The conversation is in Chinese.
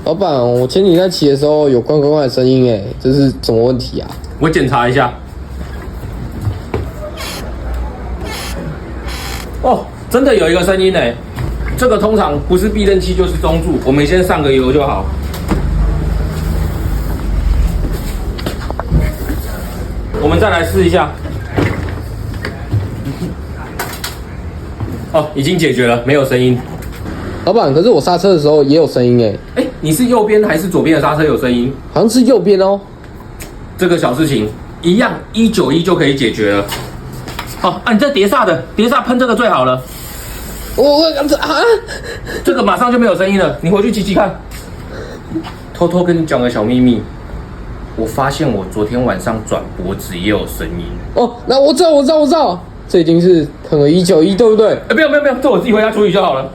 老板，我前几天骑的时候有关的声音，哎，这是什么问题啊？我检查一下。哦，真的有一个声音哎，这个通常不是避震器就是中柱，我们先上个油就好。我们再来试一下。哦，已经解决了，没有声音。老板，可是我刹车的时候也有声音，哎，你是右边还是左边的刹车有声音？好像是右边哦。这个小事情一样，191就可以解决了。好，你这碟刹的，碟刹喷这个最好了。这个马上就没有声音了，你回去骑骑看。偷偷跟你讲个小秘密，我发现我昨天晚上转脖子也有声音。哦，那我知道，这已经是可能191，对不对？不用，这我自己回家处理就好了。